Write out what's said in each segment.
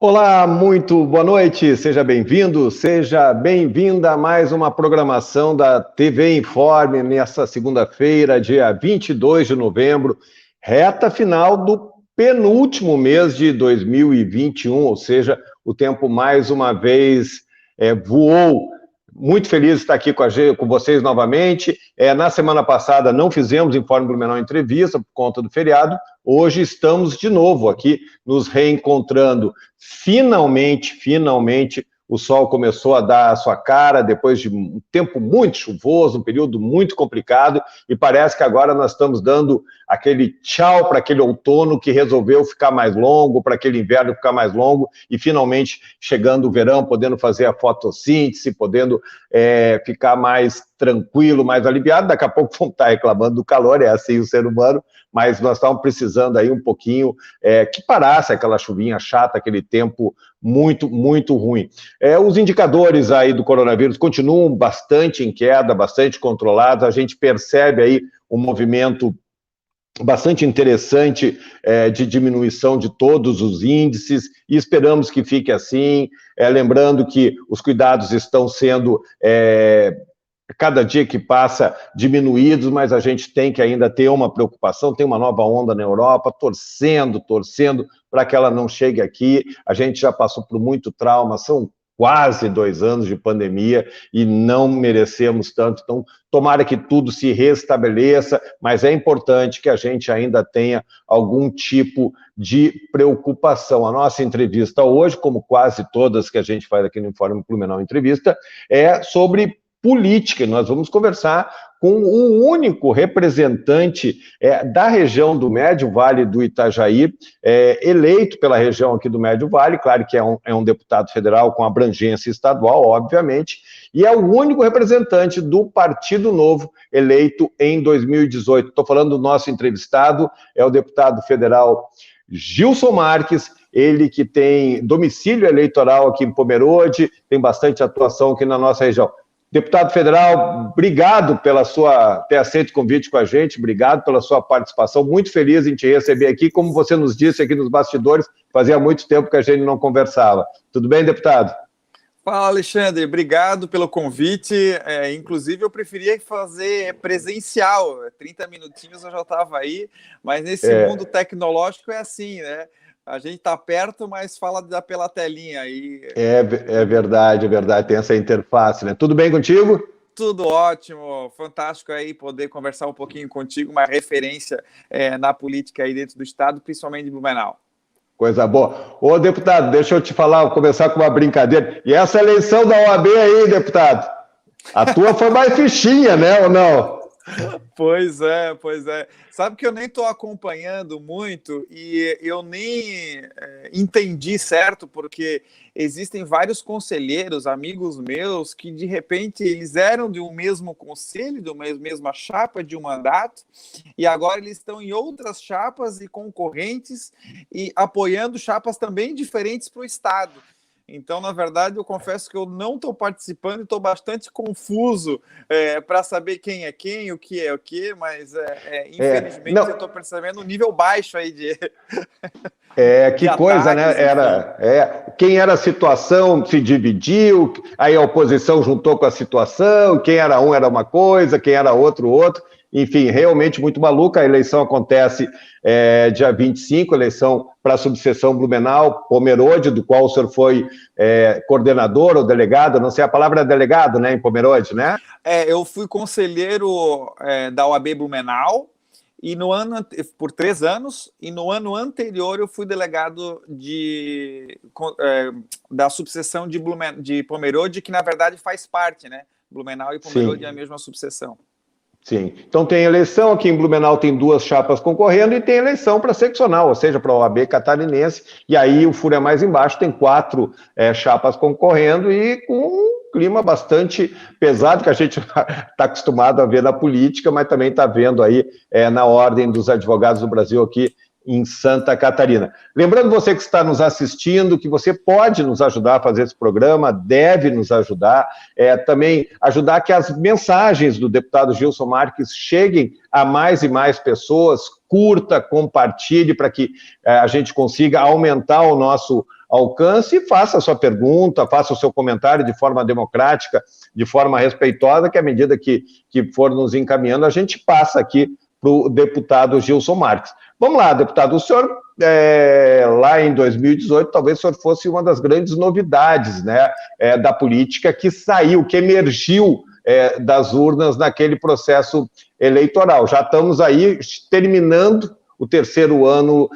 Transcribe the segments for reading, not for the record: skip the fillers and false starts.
Olá, muito boa noite, seja bem-vindo, seja bem-vinda a mais uma programação da TV Informe nessa segunda-feira, dia 22 de novembro, reta final do penúltimo mês de 2021, ou seja, o tempo mais uma vez voou. Muito feliz de estar aqui com vocês novamente. Na semana passada não fizemos Informe Blumenau Entrevista por conta do feriado. Hoje estamos de novo aqui nos reencontrando. Finalmente, o sol começou a dar a sua cara depois de um tempo muito chuvoso, um período muito complicado, e parece que agora nós estamos dando aquele tchau para aquele outono que resolveu ficar mais longo, para aquele inverno ficar mais longo, e finalmente chegando o verão, podendo fazer a fotossíntese, podendo ficar mais tranquilo, mais aliviado. Daqui a pouco vão estar reclamando do calor, é assim o ser humano, mas nós estávamos precisando aí um pouquinho que parasse aquela chuvinha chata, aquele tempo muito, muito ruim. Os indicadores aí do coronavírus continuam bastante em queda, bastante controlados, a gente percebe aí um movimento bastante interessante de diminuição de todos os índices, e esperamos que fique assim, lembrando que os cuidados estão sendo cada dia que passa diminuídos, mas a gente tem que ainda ter uma preocupação, tem uma nova onda na Europa, torcendo para que ela não chegue aqui. A gente já passou por muito trauma, são quase 2 anos de pandemia e não merecemos tanto, então tomara que tudo se restabeleça, mas é importante que a gente ainda tenha algum tipo de preocupação. A nossa entrevista hoje, como quase todas que a gente faz aqui no Informe Blumenau Entrevista, é sobre política. Nós vamos conversar com o único representante da região do Médio Vale do Itajaí, eleito pela região aqui do Médio Vale, claro que é um deputado federal com abrangência estadual, obviamente, e é o único representante do Partido Novo eleito em 2018. Estou falando do nosso entrevistado, é o deputado federal Gilson Marques, ele que tem domicílio eleitoral aqui em Pomerode, tem bastante atuação aqui na nossa região. Deputado federal, obrigado pela ter aceito o convite com a gente, obrigado pela sua participação, muito feliz em te receber aqui, como você nos disse aqui nos bastidores, fazia muito tempo que a gente não conversava. Tudo bem, deputado? Fala, Alexandre, obrigado pelo convite, inclusive eu preferia fazer presencial, 30 minutinhos eu já estava aí, mas nesse mundo tecnológico é assim, né? A gente está perto, mas fala pela telinha aí. É verdade, tem essa interface, né? Tudo bem contigo? Tudo ótimo, fantástico aí poder conversar um pouquinho contigo, uma referência na política aí dentro do estado, principalmente de Blumenau. Coisa boa. Ô, deputado, deixa eu te falar, vou começar com uma brincadeira. E essa eleição da OAB aí, deputado? A tua foi mais fichinha, né, ou não? Pois é. Sabe que eu nem estou acompanhando muito e eu nem entendi certo, porque existem vários conselheiros, amigos meus, que de repente eles eram de um mesmo conselho, de uma mesma chapa de um mandato, e agora eles estão em outras chapas e concorrentes e apoiando chapas também diferentes para o Estado. Então, na verdade, eu confesso que eu não estou participando e estou bastante confuso para saber quem é quem, o que é o que, mas infelizmente eu estou percebendo um nível baixo aí de... que de coisa, ataques, né? Quem era a situação se dividiu, aí a oposição juntou com a situação, quem era um era uma coisa, quem era outro. Enfim, realmente muito maluca. A eleição acontece dia 25, eleição para a subseção Blumenau, Pomerode, do qual o senhor foi coordenador ou delegado, não sei, a palavra é delegado, né, em Pomerode, né? Eu fui conselheiro da OAB Blumenau, e por 3 anos, e no ano anterior eu fui delegado da subseção de Pomerode, que na verdade faz parte, né? Blumenau e Pomerode é a mesma subseção. Sim, então tem eleição, aqui em Blumenau tem 2 chapas concorrendo e tem eleição para seccional, ou seja, para a OAB catarinense, e aí o furo é mais embaixo, tem 4 chapas concorrendo e com um clima bastante pesado que a gente está acostumado a ver na política, mas também está vendo aí na Ordem dos Advogados do Brasil aqui em Santa Catarina. Lembrando você que está nos assistindo, que você pode nos ajudar a fazer esse programa, deve nos ajudar, também ajudar que as mensagens do deputado Gilson Marques cheguem a mais e mais pessoas, curta, compartilhe para que a gente consiga aumentar o nosso alcance e faça a sua pergunta, faça o seu comentário de forma democrática, de forma respeitosa, que à medida que for nos encaminhando, a gente passa aqui para o deputado Gilson Marques. Vamos lá, deputado, o senhor, lá em 2018, talvez o senhor fosse uma das grandes novidades, né, da política que saiu, que emergiu das urnas naquele processo eleitoral. Já estamos aí terminando o terceiro ano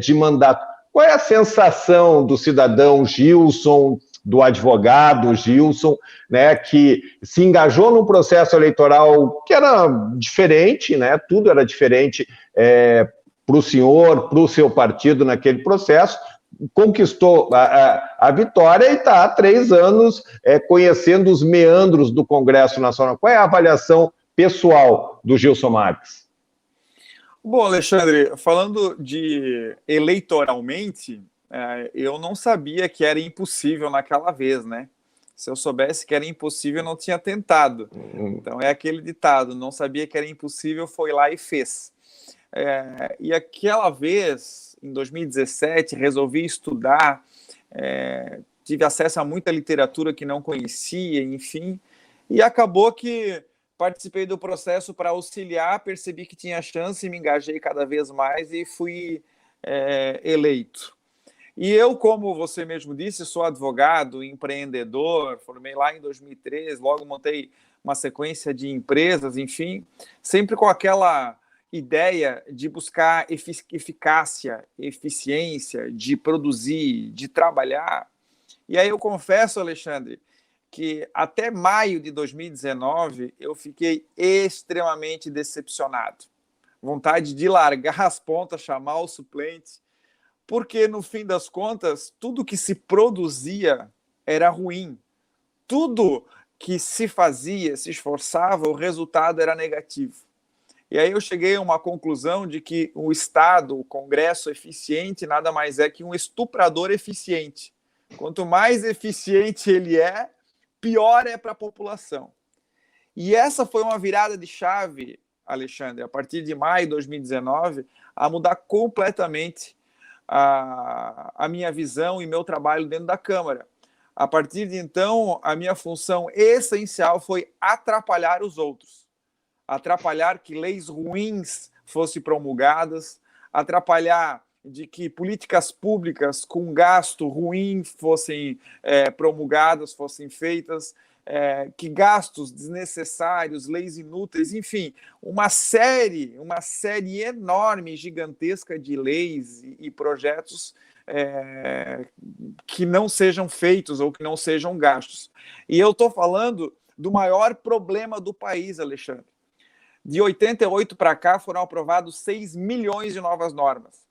de mandato. Qual é a sensação do cidadão Gilson, do advogado Gilson, né, que se engajou num processo eleitoral que era diferente, né, tudo era diferente para o senhor, para o seu partido naquele processo, conquistou a vitória e está há 3 anos conhecendo os meandros do Congresso Nacional. Qual é a avaliação pessoal do Gilson Marques? Bom, Alexandre, falando de eleitoralmente, eu não sabia que era impossível naquela vez, né? Se eu soubesse que era impossível, eu não tinha tentado. Então é aquele ditado, não sabia que era impossível, foi lá e fez. E aquela vez, em 2017, resolvi estudar, tive acesso a muita literatura que não conhecia, enfim, e acabou que participei do processo para auxiliar, percebi que tinha chance, me engajei cada vez mais e fui eleito. E eu, como você mesmo disse, sou advogado, empreendedor, formei lá em 2013, logo montei uma sequência de empresas, enfim, sempre com aquela ideia de buscar eficácia, eficiência, de produzir, de trabalhar. E aí eu confesso, Alexandre, que até maio de 2019 eu fiquei extremamente decepcionado. Vontade de largar as pontas, chamar o suplente, porque no fim das contas, tudo que se produzia era ruim. Tudo que se fazia, se esforçava, o resultado era negativo. E aí eu cheguei a uma conclusão de que o Estado, o Congresso eficiente, nada mais é que um estuprador eficiente. Quanto mais eficiente ele é, pior é para a população. E essa foi uma virada de chave, Alexandre, a partir de maio de 2019, a mudar completamente a minha visão e meu trabalho dentro da Câmara. A partir de então, a minha função essencial foi atrapalhar os outros. Atrapalhar que leis ruins fossem promulgadas, atrapalhar de que políticas públicas com gasto ruim fossem promulgadas, fossem feitas, que gastos desnecessários, leis inúteis, enfim, uma série enorme, gigantesca de leis e projetos que não sejam feitos ou que não sejam gastos. E eu estou falando do maior problema do país, Alexandre. De 88 para cá foram aprovados 6 milhões de novas normas.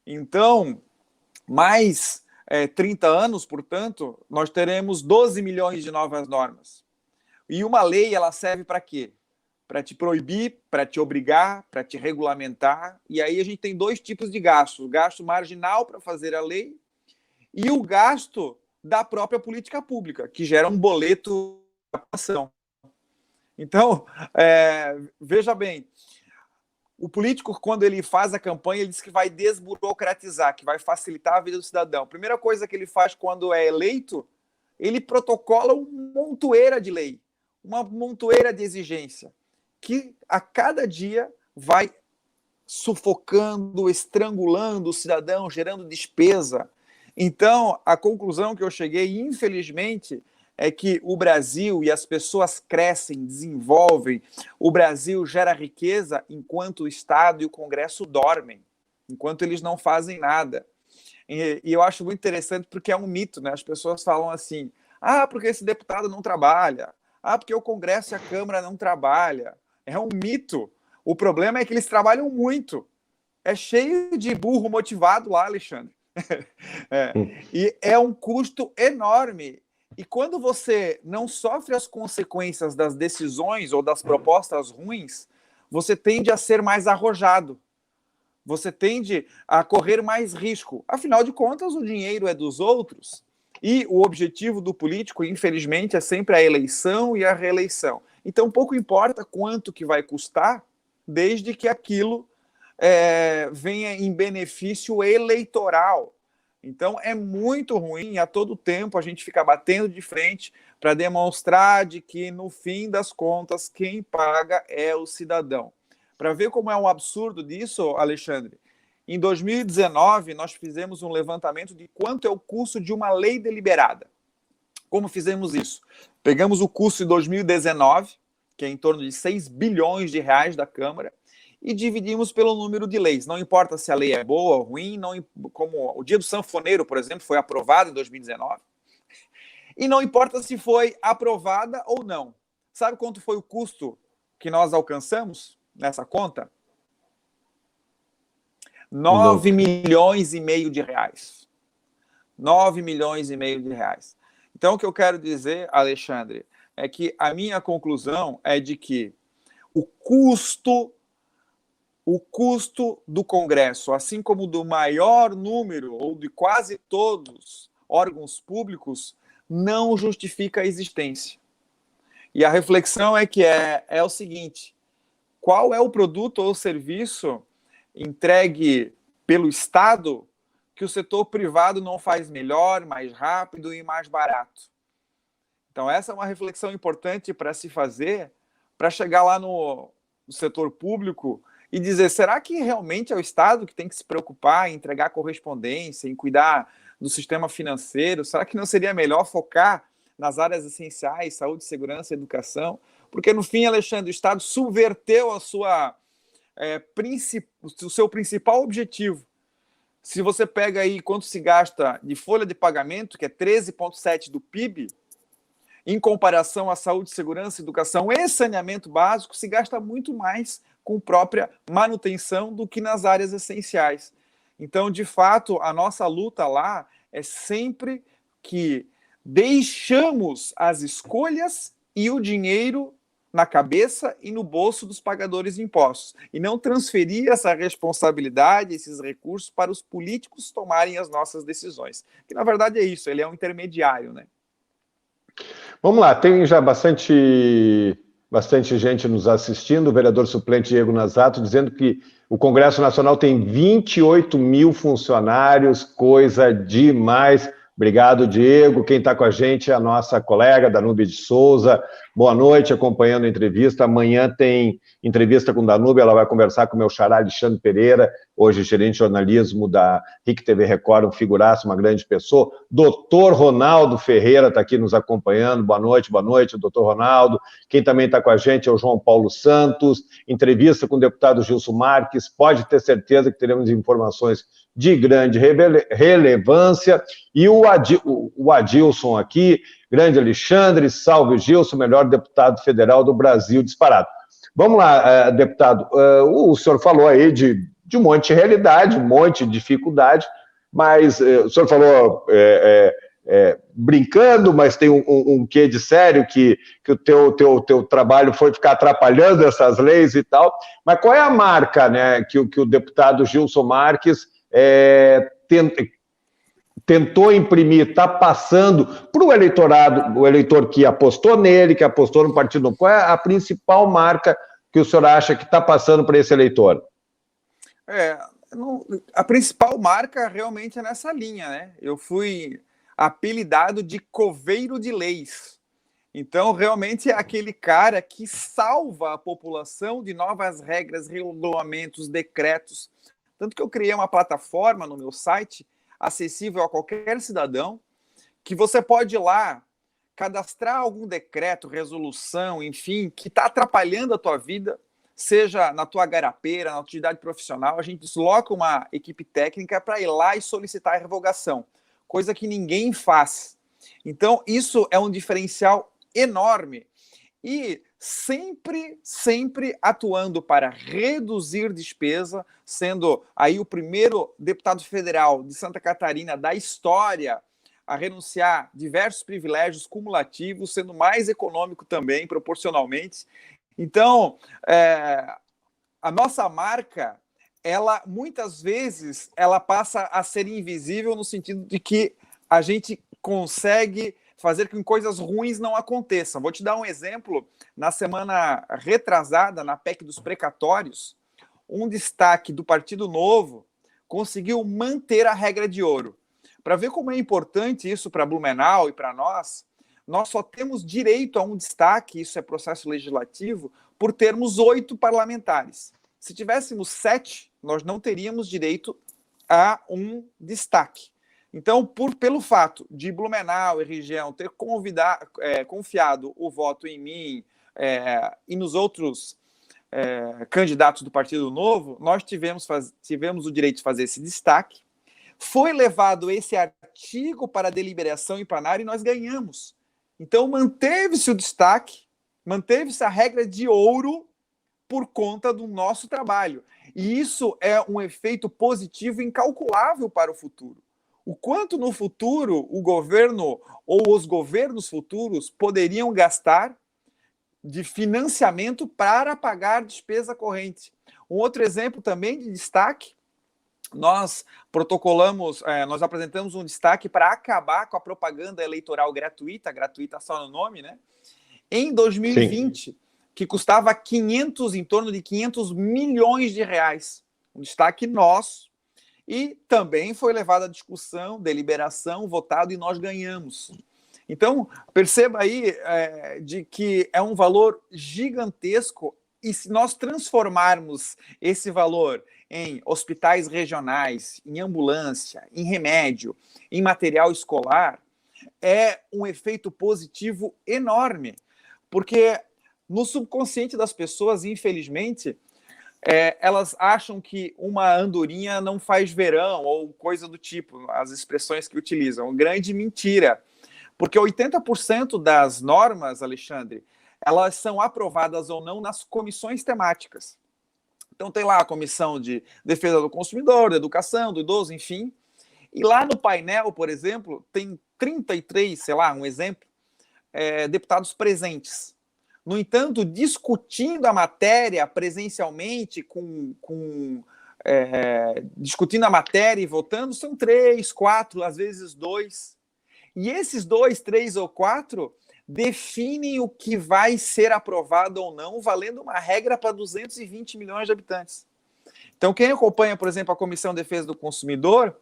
Então, mais 30 anos, portanto, nós teremos 12 milhões de novas normas. E uma lei, ela serve para quê? Para te proibir, para te obrigar, para te regulamentar. E aí a gente tem 2 tipos de gasto. O gasto marginal para fazer a lei e o gasto da própria política pública, que gera um boleto de ação. Então, veja bem, o político, quando ele faz a campanha, ele diz que vai desburocratizar, que vai facilitar a vida do cidadão. A primeira coisa que ele faz quando é eleito, ele protocola uma montoeira de lei, uma montoeira de exigência, que a cada dia vai sufocando, estrangulando o cidadão, gerando despesa. Então, a conclusão que eu cheguei, infelizmente, é que o Brasil e as pessoas crescem, desenvolvem, o Brasil gera riqueza enquanto o Estado e o Congresso dormem, enquanto eles não fazem nada. E eu acho muito interessante porque é um mito, né? As pessoas falam assim, porque esse deputado não trabalha, porque o Congresso e a Câmara não trabalham. É um mito. O problema é que eles trabalham muito. É cheio de burro motivado lá, Alexandre. E é um custo enorme. E quando você não sofre as consequências das decisões ou das propostas ruins, você tende a ser mais arrojado. Você tende a correr mais risco. Afinal de contas, o dinheiro é dos outros. E o objetivo do político, infelizmente, é sempre a eleição e a reeleição. Então, pouco importa quanto que vai custar, desde que aquilo venha em benefício eleitoral. Então, é muito ruim, a todo tempo, a gente ficar batendo de frente para demonstrar de que, no fim das contas, quem paga é o cidadão. Para ver como é um absurdo disso, Alexandre, em 2019, nós fizemos um levantamento de quanto é o custo de uma lei deliberada. Como fizemos isso? Pegamos o custo de 2019, que é em torno de 6 bilhões de reais da Câmara, e dividimos pelo número de leis. Não importa se a lei é boa ou ruim, como o Dia do Sanfoneiro, por exemplo, foi aprovado em 2019, e não importa se foi aprovada ou não. Sabe quanto foi o custo que nós alcançamos nessa conta? 9 milhões e meio de reais. 9 milhões e meio de reais. Então, o que eu quero dizer, Alexandre, é que a minha conclusão é de que o custo do Congresso, assim como do maior número, ou de quase todos órgãos públicos, não justifica a existência. E a reflexão é que é o seguinte: qual é o produto ou serviço entregue pelo Estado que o setor privado não faz melhor, mais rápido e mais barato? Então, essa é uma reflexão importante para se fazer, para chegar lá no setor público e dizer, será que realmente é o Estado que tem que se preocupar em entregar correspondência, em cuidar do sistema financeiro? Será que não seria melhor focar nas áreas essenciais, saúde, segurança e educação? Porque, no fim, Alexandre, o Estado subverteu o seu principal objetivo. Se você pega aí quanto se gasta de folha de pagamento, que é 13,7% do PIB, em comparação à saúde, segurança, educação e saneamento básico, se gasta muito mais com própria manutenção do que nas áreas essenciais. Então, de fato, a nossa luta lá é sempre que deixamos as escolhas e o dinheiro na cabeça e no bolso dos pagadores de impostos, e não transferir essa responsabilidade, esses recursos, para os políticos tomarem as nossas decisões. Que, na verdade, é isso, ele é um intermediário, né? Vamos lá, tem já bastante gente nos assistindo. O vereador suplente Diego Nazato dizendo que o Congresso Nacional tem 28 mil funcionários, coisa demais. Obrigado, Diego. Quem está com a gente é a nossa colega Danúbia de Souza. Boa noite, acompanhando a entrevista. Amanhã tem entrevista com Danúbia, ela vai conversar com o meu xará Alexandre Pereira, hoje gerente de jornalismo da RIC TV Record, um figuraço, uma grande pessoa. Doutor Ronaldo Ferreira está aqui nos acompanhando. Boa noite, doutor Ronaldo. Quem também está com a gente é o João Paulo Santos. Entrevista com o deputado Gilson Marques. Pode ter certeza que teremos informações de grande relevância. E o Adilson aqui, grande Alexandre, salve Gilson, melhor deputado federal do Brasil, disparado. Vamos lá, deputado, o senhor falou aí de um monte de realidade, um monte de dificuldade, mas o senhor falou brincando, mas tem um quê de sério que o teu trabalho foi ficar atrapalhando essas leis e tal, mas qual é a marca, né, que o deputado Gilson Marques tentou imprimir, está passando para o eleitorado, o eleitor que apostou nele, que apostou no partido novo? Qual é a principal marca que o senhor acha que está passando para esse eleitor? A principal marca realmente é nessa linha, né? Eu fui apelidado de coveiro de leis. Então, realmente é aquele cara que salva a população de novas regras, regulamentos, decretos. Tanto que eu criei uma plataforma no meu site, acessível a qualquer cidadão, que você pode ir lá cadastrar algum decreto, resolução, enfim, que está atrapalhando a tua vida, seja na tua garapeira, na atividade profissional. A gente desloca uma equipe técnica para ir lá e solicitar a revogação, coisa que ninguém faz. Então, isso é um diferencial enorme. E sempre atuando para reduzir despesa, sendo aí o primeiro deputado federal de Santa Catarina da história a renunciar diversos privilégios cumulativos, sendo mais econômico também, proporcionalmente. Então, a nossa marca, ela muitas vezes ela passa a ser invisível no sentido de que a gente consegue fazer com que coisas ruins não aconteçam. Vou te dar um exemplo. Na semana retrasada, na PEC dos precatórios, um destaque do Partido Novo conseguiu manter a regra de ouro. Para ver como é importante isso para Blumenau e para nós só temos direito a um destaque, isso é processo legislativo, por termos 8 parlamentares. Se tivéssemos 7, nós não teríamos direito a um destaque. Então, pelo fato de Blumenau e região ter confiado o voto em mim e nos outros candidatos do Partido Novo, nós tivemos o direito de fazer esse destaque. Foi levado esse artigo para deliberação em plenário e nós ganhamos. Então, manteve-se o destaque, manteve-se a regra de ouro por conta do nosso trabalho. E isso é um efeito positivo incalculável para o futuro. O quanto no futuro o governo ou os governos futuros poderiam gastar de financiamento para pagar despesa corrente. Um outro exemplo também de destaque, nós apresentamos um destaque para acabar com a propaganda eleitoral gratuita só no nome, né? Em 2020, sim, que custava em torno de 500 milhões de reais. Um destaque nosso. E também foi levado à discussão, deliberação, votado e nós ganhamos. Então, perceba aí de que é um valor gigantesco e se nós transformarmos esse valor em hospitais regionais, em ambulância, em remédio, em material escolar, é um efeito positivo enorme, porque no subconsciente das pessoas, infelizmente, elas acham que uma andorinha não faz verão ou coisa do tipo, as expressões que utilizam. Grande mentira, porque 80% das normas, Alexandre, elas são aprovadas ou não nas comissões temáticas. Então tem lá a comissão de defesa do consumidor, da educação, do idoso, enfim. E lá no painel, por exemplo, tem 33, sei lá, um exemplo, deputados presentes. No entanto, discutindo a matéria presencialmente, discutindo a matéria e votando, são 3, 4, às vezes 2. E esses 2, 3 ou 4 definem o que vai ser aprovado ou não, valendo uma regra para 220 milhões de habitantes. Então, quem acompanha, por exemplo, a Comissão de Defesa do Consumidor,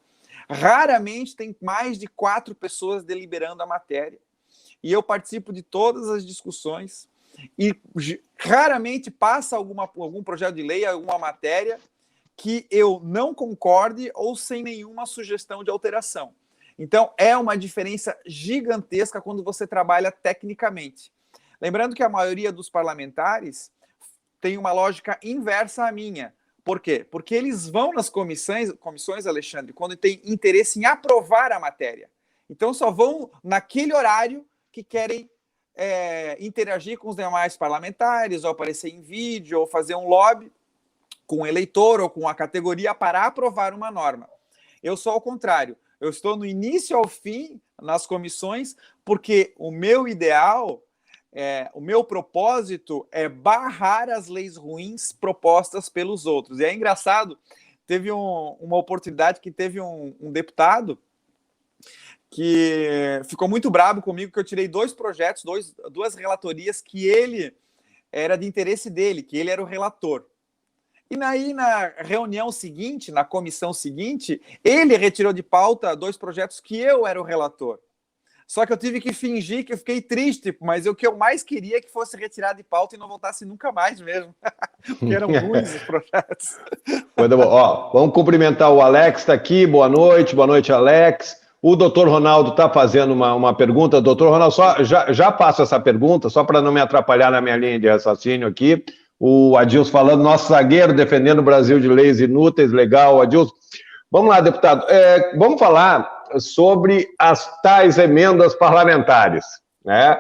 raramente tem mais de 4 pessoas deliberando a matéria. E eu participo de todas as discussões e raramente passa algum projeto de lei, alguma matéria que eu não concorde ou sem nenhuma sugestão de alteração. Então, é uma diferença gigantesca quando você trabalha tecnicamente. Lembrando que a maioria dos parlamentares tem uma lógica inversa à minha. Por quê? Porque eles vão nas comissões, Alexandre, quando tem interesse em aprovar a matéria. Então, só vão naquele horário que querem interagir com os demais parlamentares, ou aparecer em vídeo, ou fazer um lobby com o eleitor ou com a categoria para aprovar uma norma. Eu sou ao contrário. Eu estou no início ao fim nas comissões, porque o meu ideal, o meu propósito é barrar as leis ruins propostas pelos outros. E é engraçado, teve uma oportunidade que teve um deputado que ficou muito bravo comigo, que eu tirei 2 projetos, 2 relatorias que ele era de interesse dele, que ele era o relator. E aí, na reunião seguinte, na comissão seguinte, ele retirou de pauta 2 projetos que eu era o relator. Só que eu tive que fingir que eu fiquei triste, mas o que eu mais queria é que fosse retirado de pauta e não voltasse nunca mais mesmo. Porque eram ruins os projetos. Muito bom. Ó, vamos cumprimentar o Alex, está aqui. Boa noite, Alex. O doutor Ronaldo está fazendo uma pergunta. Doutor Ronaldo, já passo essa pergunta, só para não me atrapalhar na minha linha de raciocínio aqui. O Adilson falando, nosso zagueiro defendendo o Brasil de leis inúteis, legal, Adilson. Vamos lá, deputado, vamos falar sobre as tais emendas parlamentares, né?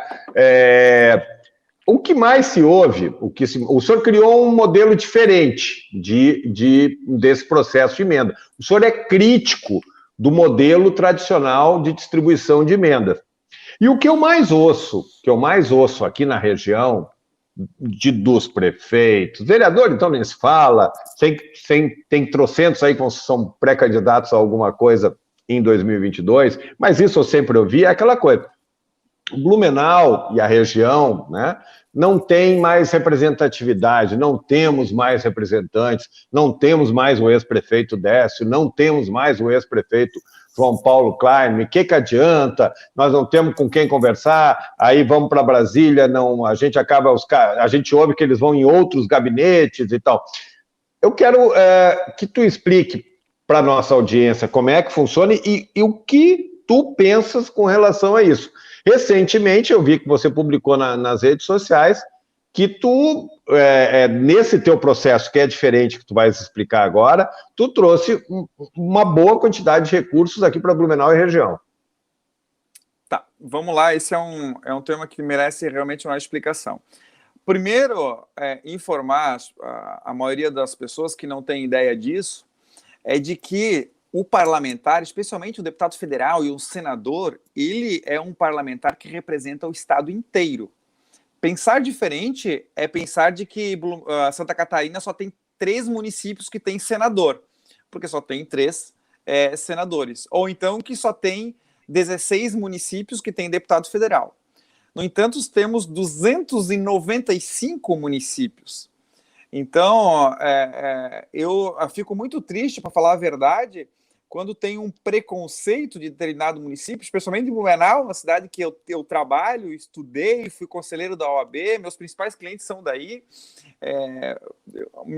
O que mais se ouve, o senhor criou um modelo diferente desse processo de emenda. O senhor é crítico do modelo tradicional de distribuição de emendas. E o que eu mais ouço aqui na região, dos prefeitos, vereador, então nem se fala, tem trocentos aí que são pré-candidatos a alguma coisa em 2022, mas isso eu sempre ouvi, é aquela coisa. Blumenau e a região, né, não tem mais representatividade, não temos mais representantes, não temos mais o ex-prefeito Décio, não temos mais o ex-prefeito João Paulo Klein. Que adianta? Nós não temos com quem conversar, aí vamos para Brasília, não, a gente acaba, a gente ouve que eles vão em outros gabinetes e tal. Eu quero que tu explique para a nossa audiência como é que funciona e o que tu pensas com relação a isso. Recentemente, eu vi que você publicou nas redes sociais que tu, nesse teu processo, que é diferente, que tu vais explicar agora, tu trouxe uma boa quantidade de recursos aqui para Blumenau e região. Tá, vamos lá, esse é um tema que merece realmente uma explicação. Primeiro, informar a maioria das pessoas que não tem ideia disso, é de que o parlamentar, especialmente o deputado federal e o senador, ele é um parlamentar que representa o estado inteiro. Pensar diferente é pensar de que Santa Catarina só tem 3 municípios que tem senador, porque só tem 3 senadores. Ou então que só tem 16 municípios que tem deputado federal. No entanto, temos 295 municípios. Então, eu fico muito triste, para falar a verdade, quando tem um preconceito de determinado município, especialmente em Blumenau, uma cidade que eu trabalho, estudei, fui conselheiro da OAB, meus principais clientes são daí.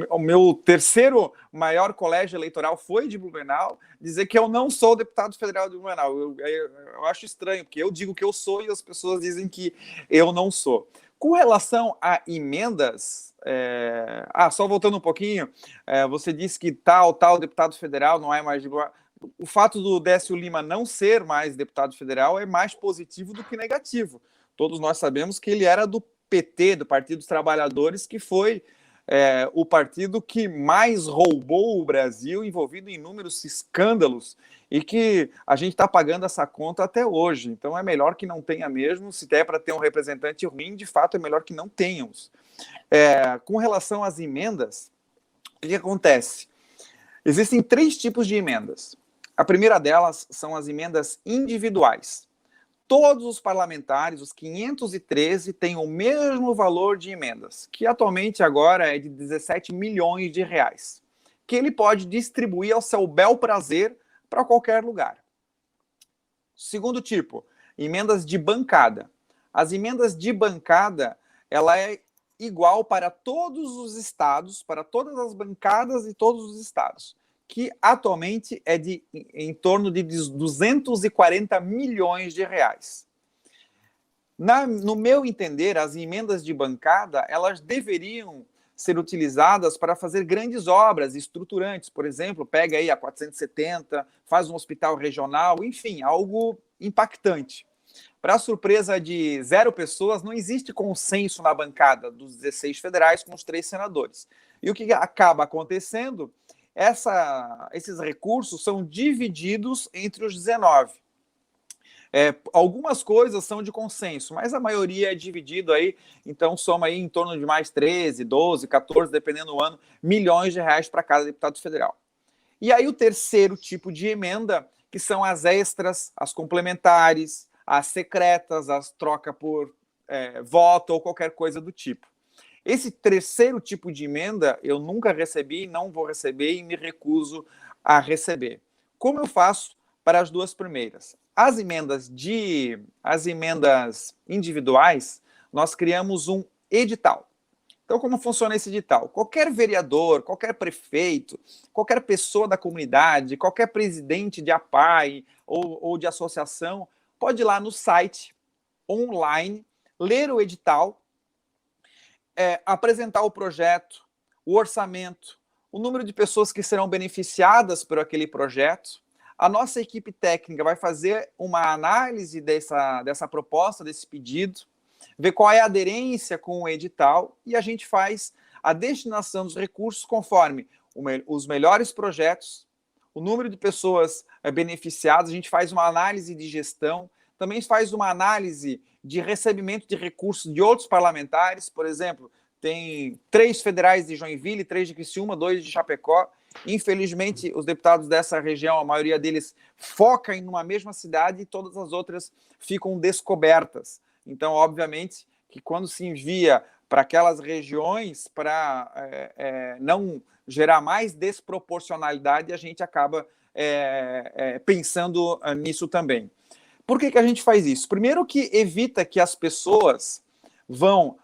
O meu terceiro maior colégio eleitoral foi de Blumenau. Dizer que eu não sou deputado federal de Blumenau, eu acho estranho, porque eu digo que eu sou e as pessoas dizem que eu não sou. Com relação a emendas, só voltando um pouquinho, você disse que tal deputado federal não é mais de Blumenau. O fato do Décio Lima não ser mais deputado federal é mais positivo do que negativo. Todos nós sabemos que ele era do PT, do Partido dos Trabalhadores, que foi o partido que mais roubou o Brasil, envolvido em inúmeros escândalos, e que a gente está pagando essa conta até hoje. Então é melhor que não tenha mesmo. Se der para ter um representante ruim, de fato é melhor que não tenhamos. Com relação às emendas, o que acontece? Existem 3 tipos de emendas. A primeira delas são as emendas individuais. Todos os parlamentares, os 513, têm o mesmo valor de emendas, que atualmente agora é de 17 milhões de reais, que ele pode distribuir ao seu bel prazer para qualquer lugar. Segundo tipo, emendas de bancada. As emendas de bancada, ela é igual para todos os estados, para todas as bancadas e todos os estados, que atualmente é em torno de 240 milhões de reais. No meu entender, as emendas de bancada, elas deveriam ser utilizadas para fazer grandes obras estruturantes. Por exemplo, pega aí a 470, faz um hospital regional, enfim, algo impactante. Para surpresa de 0 pessoas, não existe consenso na bancada dos 16 federais com os 3 senadores. E o que acaba acontecendo? Esses recursos são divididos entre os 19. Algumas coisas são de consenso, mas a maioria é dividido aí, então soma aí em torno de mais 13, 12, 14, dependendo do ano, milhões de reais para cada deputado federal. E aí o terceiro tipo de emenda, que são as extras, as complementares, as secretas, as troca por voto ou qualquer coisa do tipo. Esse terceiro tipo de emenda eu nunca recebi, não vou receber e me recuso a receber. Como eu faço para as 2 primeiras? As emendas individuais, nós criamos um edital. Então, como funciona esse edital? Qualquer vereador, qualquer prefeito, qualquer pessoa da comunidade, qualquer presidente de APAI ou de associação, pode ir lá no site, online, ler o edital, apresentar o projeto, o orçamento, o número de pessoas que serão beneficiadas por aquele projeto. A nossa equipe técnica vai fazer uma análise dessa proposta, desse pedido, ver qual é a aderência com o edital e a gente faz a destinação dos recursos conforme os melhores projetos, o número de pessoas beneficiadas, a gente faz uma análise de gestão, também faz uma análise de recebimento de recursos de outros parlamentares. Por exemplo, tem 3 federais de Joinville, 3 de Criciúma, 2 de Chapecó, Infelizmente, os deputados dessa região, a maioria deles foca em uma mesma cidade e todas as outras ficam descobertas. Então, obviamente, que quando se envia para aquelas regiões, para não gerar mais desproporcionalidade, a gente acaba pensando nisso também. Por que a gente faz isso? Primeiro que evita que as pessoas vão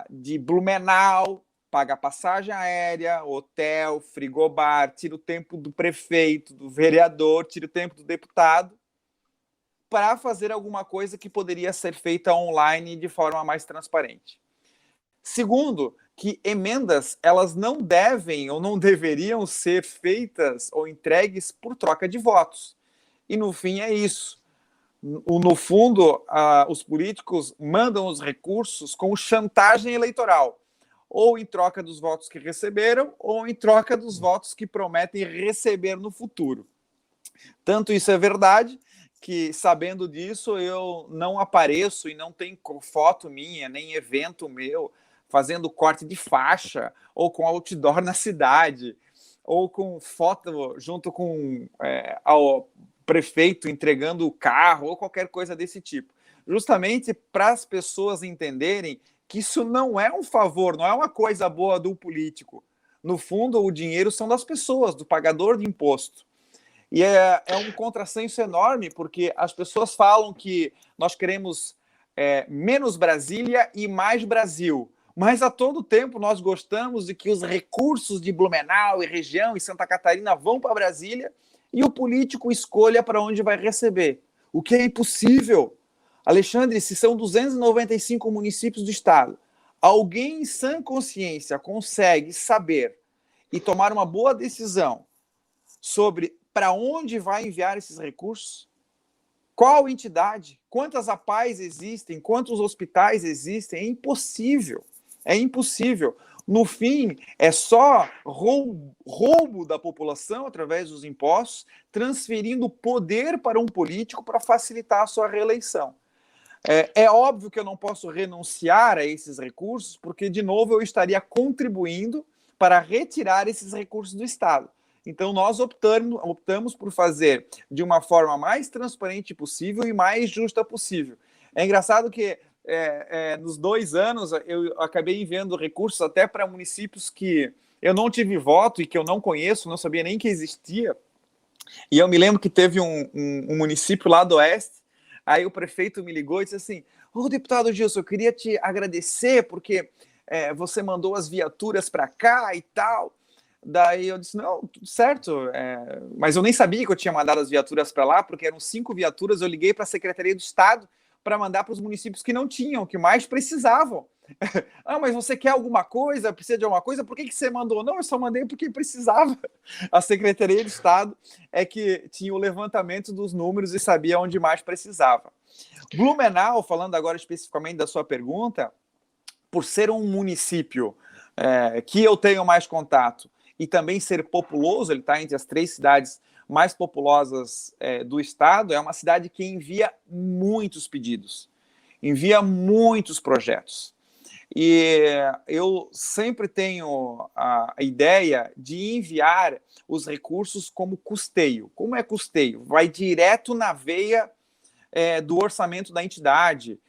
de Blumenau, paga passagem aérea, hotel, frigobar, tira o tempo do prefeito, do vereador, tira o tempo do deputado, para fazer alguma coisa que poderia ser feita online de forma mais transparente. Segundo, que emendas elas não devem ou não deveriam ser feitas ou entregues por troca de votos. E no fim é isso. No fundo, os políticos mandam os recursos com chantagem eleitoral, ou em troca dos votos que receberam, ou em troca dos votos que prometem receber no futuro. Tanto isso é verdade que, sabendo disso, eu não apareço e não tem foto minha, nem evento meu, fazendo corte de faixa, ou com outdoor na cidade, ou com foto junto com ao prefeito entregando o carro, ou qualquer coisa desse tipo. Justamente para as pessoas entenderem que isso não é um favor, não é uma coisa boa do político. No fundo, o dinheiro são das pessoas, do pagador de imposto. E é um contrassenso enorme, porque as pessoas falam que nós queremos menos Brasília e mais Brasil. Mas a todo tempo nós gostamos de que os recursos de Blumenau e região e Santa Catarina vão para Brasília e o político escolha para onde vai receber. O que é impossível. Alexandre, se são 295 municípios do estado, alguém em sã consciência consegue saber e tomar uma boa decisão sobre para onde vai enviar esses recursos? Qual entidade? Quantas APAES existem? Quantos hospitais existem? É impossível. É impossível. No fim, é só roubo da população através dos impostos, transferindo poder para um político para facilitar a sua reeleição. É óbvio que eu não posso renunciar a esses recursos, porque, de novo, eu estaria contribuindo para retirar esses recursos do Estado. Então, nós optamos por fazer de uma forma mais transparente possível e mais justa possível. É engraçado que nos 2 anos eu acabei enviando recursos até para municípios que eu não tive voto e que eu não conheço, não sabia nem que existia. E eu me lembro que teve um município lá do Oeste, aí o prefeito me ligou e disse assim: ô, deputado Gilson, eu queria te agradecer porque você mandou as viaturas para cá e tal. Daí eu disse, não, tudo certo, mas eu nem sabia que eu tinha mandado as viaturas para lá, porque eram 5 viaturas, eu liguei para a Secretaria do Estado para mandar para os municípios que não tinham, que mais precisavam. Ah, mas você quer alguma coisa, precisa de alguma coisa, por que você mandou? Não, eu só mandei porque precisava. A Secretaria do Estado é que tinha o levantamento dos números e sabia onde mais precisava. Blumenau, falando agora especificamente da sua pergunta, por ser um município que eu tenho mais contato, e também ser populoso, ele está entre as 3 cidades mais populosas do estado, é uma cidade que envia muitos pedidos, envia muitos projetos. E eu sempre tenho a ideia de enviar os recursos como custeio. Como é custeio? Vai direto na veia do orçamento da entidade.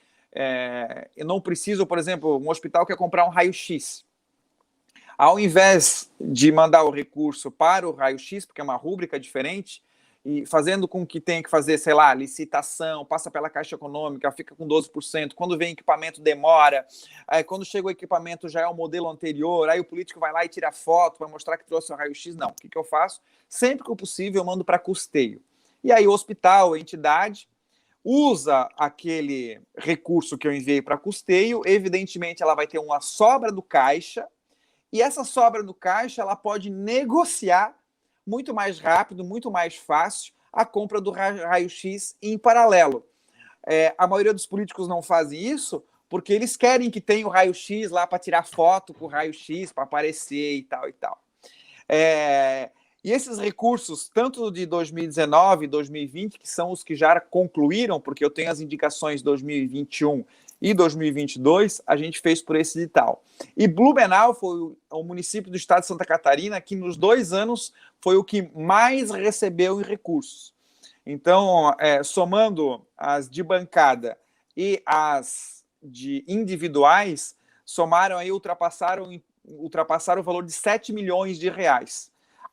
Eu não preciso, por exemplo, um hospital quer comprar um raio-x. Ao invés de mandar o recurso para o raio-x, porque é uma rúbrica diferente, e fazendo com que tenha que fazer, sei lá, licitação, passa pela Caixa Econômica, fica com 12%, quando vem equipamento demora, aí quando chega o equipamento já é o modelo anterior, aí o político vai lá e tira foto para mostrar que trouxe o raio-x. Não, o que eu faço? Sempre que possível eu mando para custeio. E aí o hospital, a entidade, usa aquele recurso que eu enviei para custeio, evidentemente ela vai ter uma sobra do caixa, e essa sobra no caixa, ela pode negociar muito mais rápido, muito mais fácil, a compra do raio-x em paralelo. A maioria dos políticos não fazem isso porque eles querem que tenha o raio-x lá para tirar foto com o raio-x, para aparecer e tal e tal. E esses recursos, tanto de 2019 e 2020, que são os que já concluíram, porque eu tenho as indicações de 2021 e 2022, a gente fez por esse edital. E Blumenau foi o município do estado de Santa Catarina que, nos 2 anos, foi o que mais recebeu em recursos. Então, somando as de bancada e as de individuais, somaram aí, ultrapassaram o valor de 7 milhões de reais.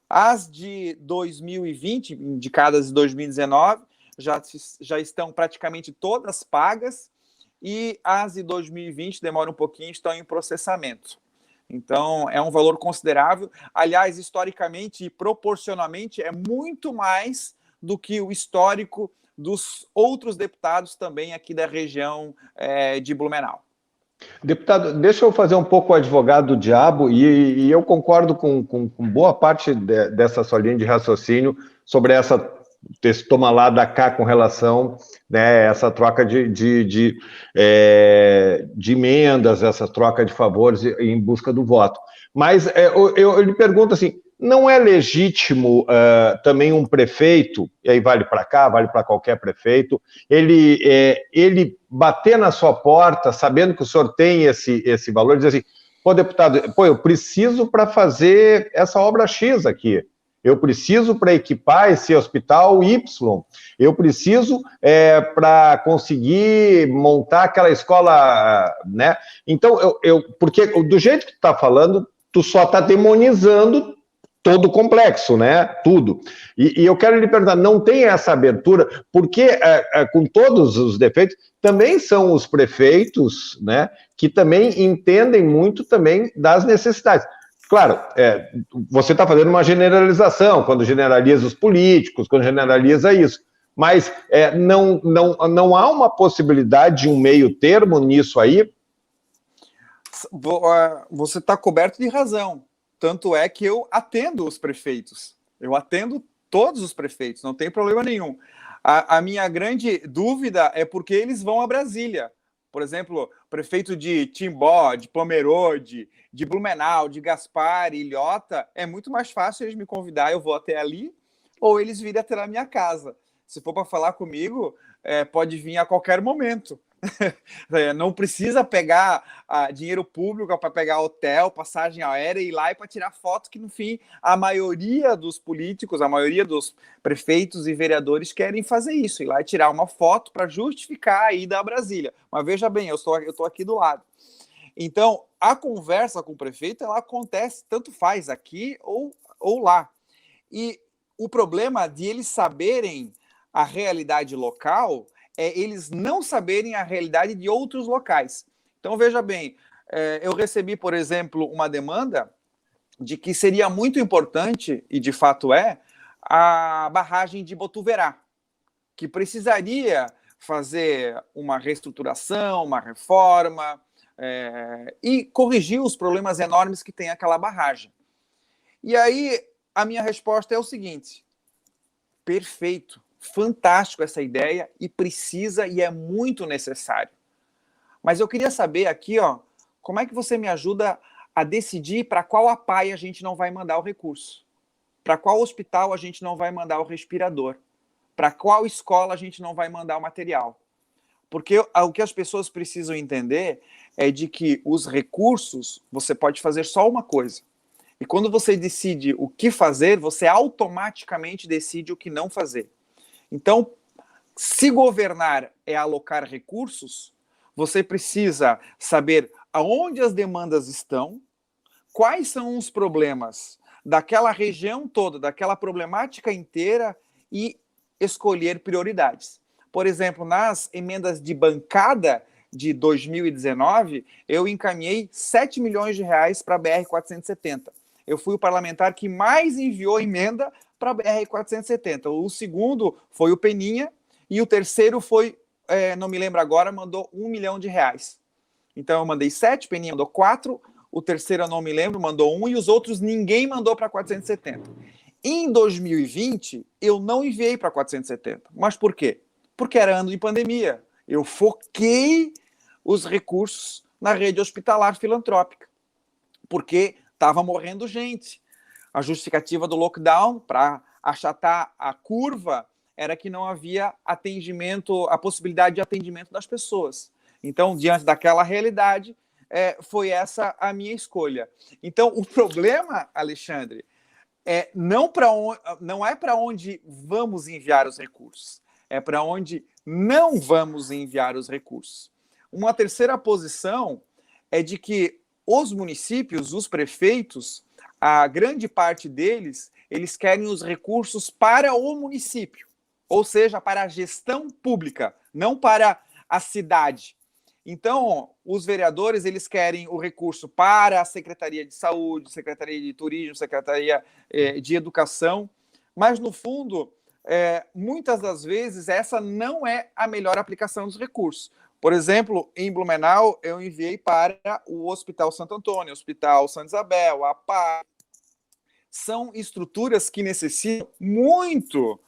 As de 2020, indicadas de 2019, já estão praticamente todas pagas, e as de 2020 demoram um pouquinho, estão em processamento. Então, é um valor considerável. Aliás, historicamente e proporcionalmente, é muito mais do que o histórico dos outros deputados também aqui da região de Blumenau. Deputado, deixa eu fazer um pouco o advogado do diabo, e eu concordo com boa parte dessa sua linha de raciocínio sobre esse toma lá da cá com relação, né, essa troca de emendas, essa troca de favores em busca do voto. Mas eu lhe pergunto assim, não é legítimo também um prefeito, e aí vale para cá, vale para qualquer prefeito, ele bater na sua porta, sabendo que o senhor tem esse valor, dizer assim, pô, deputado, eu preciso para fazer essa obra X aqui, eu preciso para equipar esse hospital Y, eu preciso para conseguir montar aquela escola, né? Então, porque do jeito que tu está falando, tu só está demonizando todo o complexo, né? Tudo. E eu quero lhe perguntar, não tem essa abertura, porque com todos os defeitos, também são os prefeitos, né, que também entendem muito também das necessidades. Claro, você está fazendo uma generalização, quando generaliza os políticos, quando generaliza isso, mas não há uma possibilidade de um meio termo nisso aí? Você está coberto de razão. Tanto é que eu atendo os prefeitos. Eu atendo todos os prefeitos, não tem problema nenhum. A minha grande dúvida é porque eles vão a Brasília. Por exemplo, prefeito de Timbó, de Pomerode, de Blumenau, de Gaspar, Ilhota, é muito mais fácil eles me convidar, eu vou até ali, ou eles virem até a minha casa. Se for para falar comigo, pode vir a qualquer momento. Não precisa pegar dinheiro público para pegar hotel, passagem aérea e ir lá e para tirar foto, que no fim a maioria dos políticos, a maioria dos prefeitos e vereadores querem fazer isso, ir lá e tirar uma foto para justificar a ida a Brasília. Mas veja bem, eu estou aqui do lado. Então, a conversa com o prefeito, ela acontece, tanto faz aqui ou lá. E o problema de eles saberem a realidade local é eles não saberem a realidade de outros locais. Então, veja bem, eu recebi, por exemplo, uma demanda de que seria muito importante, e de fato a barragem de Botuverá, que precisaria fazer uma reestruturação, uma reforma, e corrigir os problemas enormes que tem aquela barragem. E aí, a minha resposta é o seguinte: perfeito, fantástico essa ideia, e precisa e é muito necessário. Mas eu queria saber aqui, como é que você me ajuda a decidir para qual APAE a gente não vai mandar o recurso? Para qual hospital a gente não vai mandar o respirador? Para qual escola a gente não vai mandar o material? Porque o que as pessoas precisam entender é de que os recursos, você pode fazer só uma coisa. E quando você decide o que fazer, você automaticamente decide o que não fazer. Então, se governar é alocar recursos, você precisa saber aonde as demandas estão, quais são os problemas daquela região toda, daquela problemática inteira, e escolher prioridades. Por exemplo, nas emendas de bancada de 2019, eu encaminhei 7 milhões de reais para a BR-470. Eu fui o parlamentar que mais enviou emenda para a BR-470. O segundo foi o Peninha, e o terceiro foi, não me lembro agora, mandou 1 milhão de reais. Então eu mandei 7, Peninha mandou 4, o terceiro eu não me lembro, mandou 1, e os outros ninguém mandou para 470. Em 2020, eu não enviei para 470. Mas por quê? Porque era ano de pandemia. Eu foquei os recursos na rede hospitalar filantrópica, porque estava morrendo gente. A justificativa do lockdown, para achatar a curva, era que não havia atendimento, a possibilidade de atendimento das pessoas. Então, diante daquela realidade, foi essa a minha escolha. Então, o problema, Alexandre, não é para onde vamos enviar os recursos, é para onde não vamos enviar os recursos. Uma terceira posição é de que os municípios, os prefeitos, a grande parte deles, eles querem os recursos para o município, ou seja, para a gestão pública, não para a cidade. Então, os vereadores, eles querem o recurso para a Secretaria de Saúde, Secretaria de Turismo, Secretaria de Educação, mas, no fundo, muitas das vezes, essa não é a melhor aplicação dos recursos. Por exemplo, em Blumenau, eu enviei para o Hospital Santo Antônio, Hospital Santa Isabel, a PA. São estruturas que necessitam muito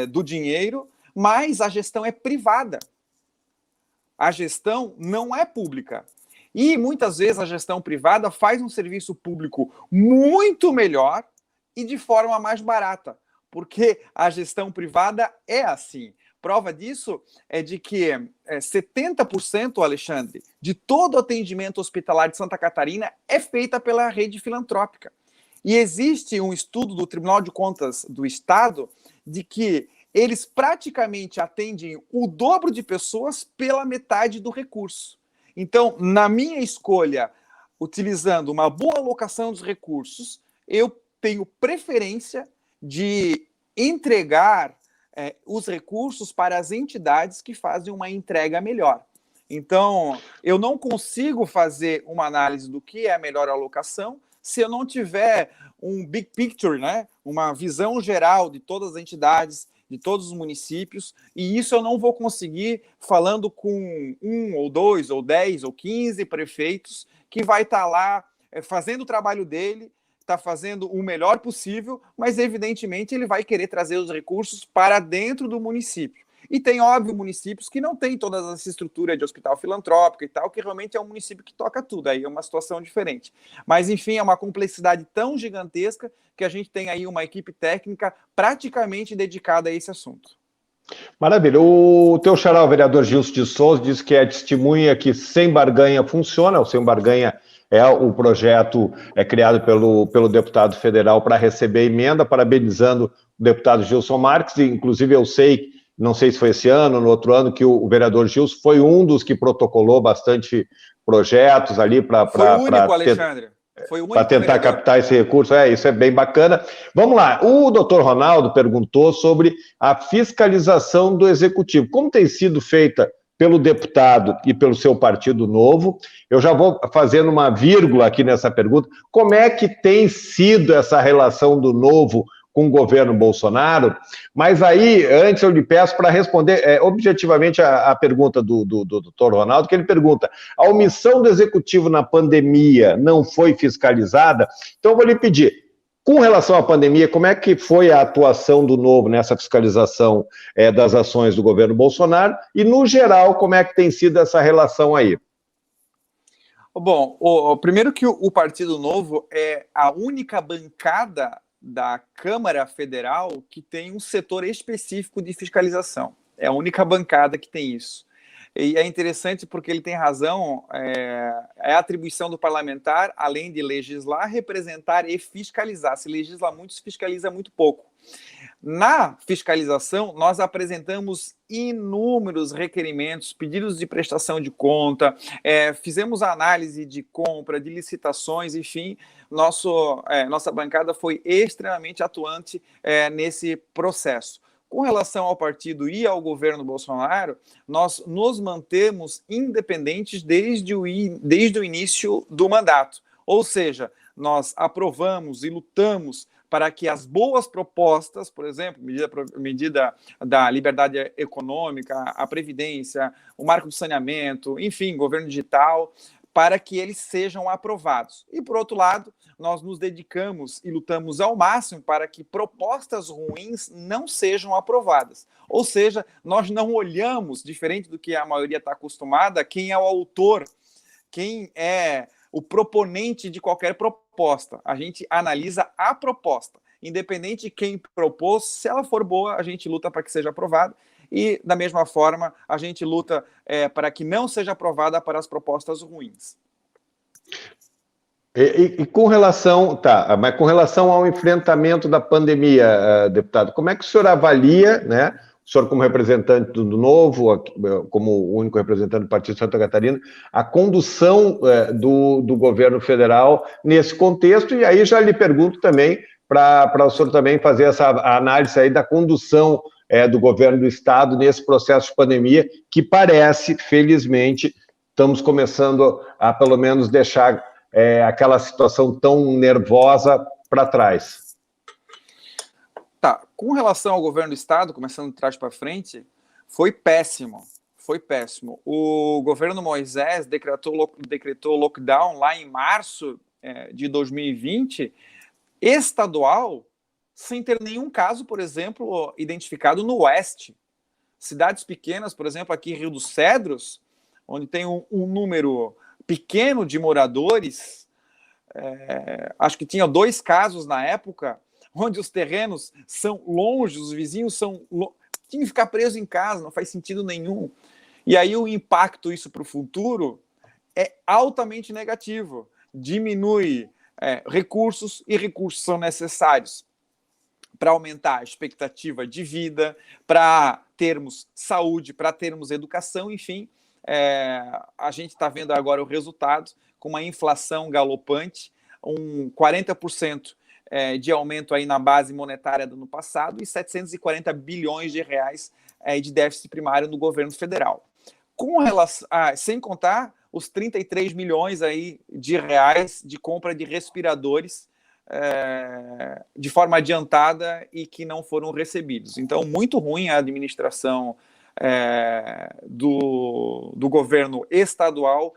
do dinheiro, mas a gestão é privada. A gestão não é pública. E, muitas vezes, a gestão privada faz um serviço público muito melhor e de forma mais barata, porque a gestão privada é assim. Prova disso é de que 70%, Alexandre, de todo o atendimento hospitalar de Santa Catarina é feita pela rede filantrópica. E existe um estudo do Tribunal de Contas do Estado de que eles praticamente atendem o dobro de pessoas pela metade do recurso. Então, na minha escolha, utilizando uma boa alocação dos recursos, eu tenho preferência de entregar os recursos para as entidades que fazem uma entrega melhor. Então, eu não consigo fazer uma análise do que é a melhor alocação se eu não tiver um big picture, né? Uma visão geral de todas as entidades, de todos os municípios, e isso eu não vou conseguir falando com 1, ou 2, ou 10, ou 15 prefeitos que vai estar lá fazendo o trabalho dele, está fazendo o melhor possível, mas evidentemente ele vai querer trazer os recursos para dentro do município. E tem, óbvio, municípios que não têm toda essa estrutura de hospital filantrópico e tal, que realmente é um município que toca tudo, aí é uma situação diferente. Mas, enfim, é uma complexidade tão gigantesca que a gente tem aí uma equipe técnica praticamente dedicada a esse assunto. Maravilha. O teu xará, o vereador Gilson de Souza, diz que é testemunha que sem barganha funciona, o sem barganha é o projeto criado pelo deputado federal para receber emenda, parabenizando o deputado Gilson Marques, e, inclusive eu sei, não sei se foi esse ano ou no outro ano, que o vereador Gilson foi um dos que protocolou bastante projetos ali para... Foi o único, Alexandre. Foi o único para tentar vereador. captar esse recurso, isso é bem bacana. Vamos lá, o doutor Ronaldo perguntou sobre a fiscalização do Executivo. Como tem sido feita pelo deputado e pelo seu Partido Novo? Eu já vou fazendo uma vírgula aqui nessa pergunta. Como é que tem sido essa relação do Novo com o governo Bolsonaro? Mas aí, antes eu lhe peço para responder objetivamente a pergunta do doutor Ronaldo, que ele pergunta: a omissão do Executivo na pandemia não foi fiscalizada? Então eu vou lhe pedir, com relação à pandemia, como é que foi a atuação do Novo nessa fiscalização das ações do governo Bolsonaro? E, no geral, como é que tem sido essa relação aí? Bom, primeiro que o Partido Novo é a única bancada da Câmara Federal que tem um setor específico de fiscalização. É a única bancada que tem isso. E é interessante porque ele tem razão, é a atribuição do parlamentar, além de legislar, representar e fiscalizar. Se legisla muito, se fiscaliza muito pouco. Na fiscalização, nós apresentamos inúmeros requerimentos, pedidos de prestação de conta, fizemos análise de compra, de licitações, enfim, nossa bancada foi extremamente atuante nesse processo. Com relação ao partido e ao governo Bolsonaro, nós nos mantemos independentes desde o início do mandato. Ou seja, nós aprovamos e lutamos para que as boas propostas, por exemplo, medida da liberdade econômica, a Previdência, o marco do saneamento, enfim, governo digital, para que eles sejam aprovados. E, por outro lado, nós nos dedicamos e lutamos ao máximo para que propostas ruins não sejam aprovadas. Ou seja, nós não olhamos, diferente do que a maioria está acostumada, quem é o autor, quem é o proponente de qualquer proposta. A gente analisa a proposta. Independente de quem propôs, se ela for boa, a gente luta para que seja aprovada. e, da mesma forma, a gente luta para que não seja aprovada para as propostas ruins. E com relação, mas com relação ao enfrentamento da pandemia, deputado, como é que o senhor avalia, né? O senhor como representante do Novo, como o único representante do Partido de Santa Catarina, a condução do governo federal nesse contexto, e aí já lhe pergunto também, para o senhor também fazer essa análise aí da condução do governo do Estado nesse processo de pandemia, que parece, felizmente, estamos começando a pelo menos deixar aquela situação tão nervosa para trás. Tá, com relação ao governo do Estado, começando de trás para frente, foi péssimo. O governo Moisés decretou lockdown lá em março de 2020, estadual, sem ter nenhum caso, por exemplo, identificado no Oeste. Cidades pequenas, por exemplo, aqui em Rio dos Cedros, onde tem um número pequeno de moradores, acho que tinha 2 casos na época, onde os terrenos são longe, os vizinhos tinham que ficar presos em casa, não faz sentido nenhum. E aí o impacto isso para o futuro é altamente negativo, diminui recursos, e recursos são necessários para aumentar a expectativa de vida, para termos saúde, para termos educação, enfim. A gente está vendo agora o resultado, com uma inflação galopante, 40% de aumento aí na base monetária do ano passado e 740 bilhões de reais de déficit primário no governo federal. Com relação, sem contar os 33 milhões aí de reais de compra de respiradores de forma adiantada e que não foram recebidos. Então, muito ruim a administração do governo estadual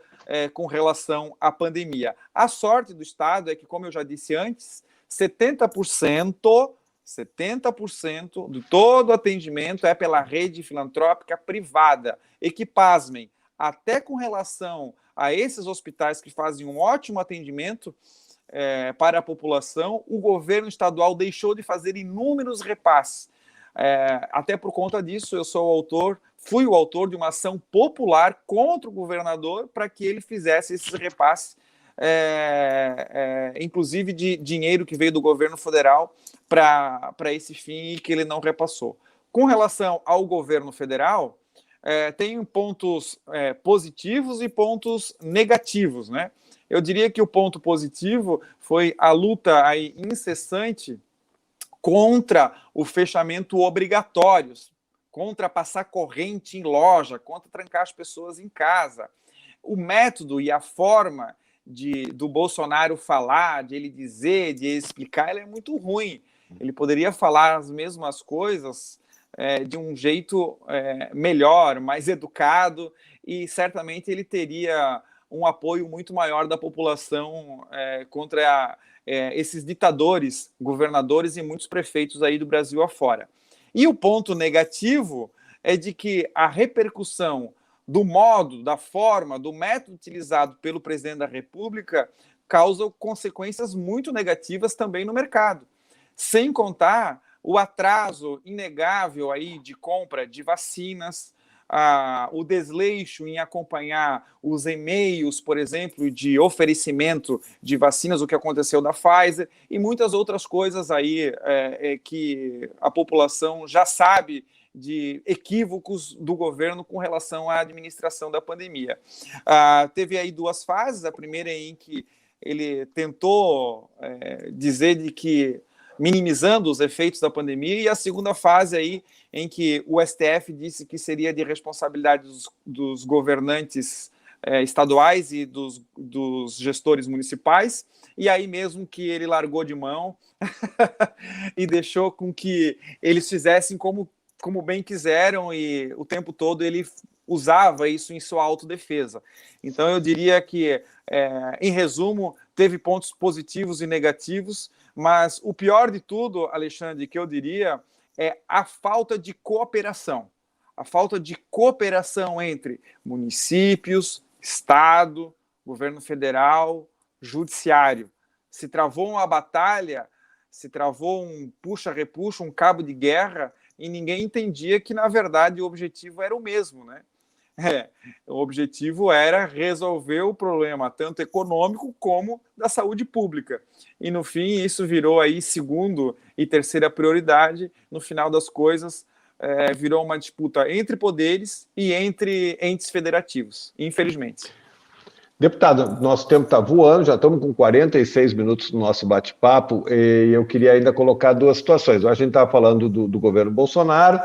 com relação à pandemia. A sorte do Estado é que, como eu já disse antes, 70% de todo o atendimento é pela rede filantrópica privada. E que, pasmem, até com relação a esses hospitais que fazem um ótimo atendimento para a população, o governo estadual deixou de fazer inúmeros repasses. Até por conta disso, fui o autor de uma ação popular contra o governador para que ele fizesse esses repasses, inclusive de dinheiro que veio do governo federal para esse fim e que ele não repassou. Com relação ao governo federal, tem pontos positivos e pontos negativos, né? Eu diria que o ponto positivo foi a luta aí incessante contra o fechamento obrigatório, contra passar corrente em loja, contra trancar as pessoas em casa. O método e a forma do Bolsonaro falar, de ele dizer, de ele explicar, ele é muito ruim. Ele poderia falar as mesmas coisas de um jeito melhor, mais educado, e certamente ele teria um apoio muito maior da população contra esses ditadores, governadores e muitos prefeitos aí do Brasil afora. E o ponto negativo é de que a repercussão do modo, da forma, do método utilizado pelo presidente da República causa consequências muito negativas também no mercado. Sem contar o atraso inegável aí de compra de vacinas, o desleixo em acompanhar os e-mails, por exemplo, de oferecimento de vacinas, o que aconteceu da Pfizer, e muitas outras coisas aí que a população já sabe de equívocos do governo com relação à administração da pandemia. Teve aí 2 fases, a primeira em que ele tentou dizer de que minimizando os efeitos da pandemia, e a segunda fase aí em que o STF disse que seria de responsabilidade dos governantes estaduais e dos gestores municipais, e aí mesmo que ele largou de mão e deixou com que eles fizessem como bem quiseram, e o tempo todo ele usava isso em sua autodefesa. Então eu diria que, em resumo, teve pontos positivos e negativos, mas o pior de tudo, Alexandre, que eu diria, é a falta de cooperação. A falta de cooperação entre municípios, Estado, governo federal, judiciário. Se travou uma batalha, se travou um puxa-repuxa, um cabo de guerra e ninguém entendia que, na verdade, o objetivo era o mesmo, né? O objetivo era resolver o problema tanto econômico como da saúde pública. E, no fim, isso virou aí segunda e terceira prioridade. No final das coisas, virou uma disputa entre poderes e entre entes federativos, infelizmente. Deputado, nosso tempo está voando, já estamos com 46 minutos no nosso bate-papo, e eu queria ainda colocar duas situações. A gente estava falando do governo Bolsonaro.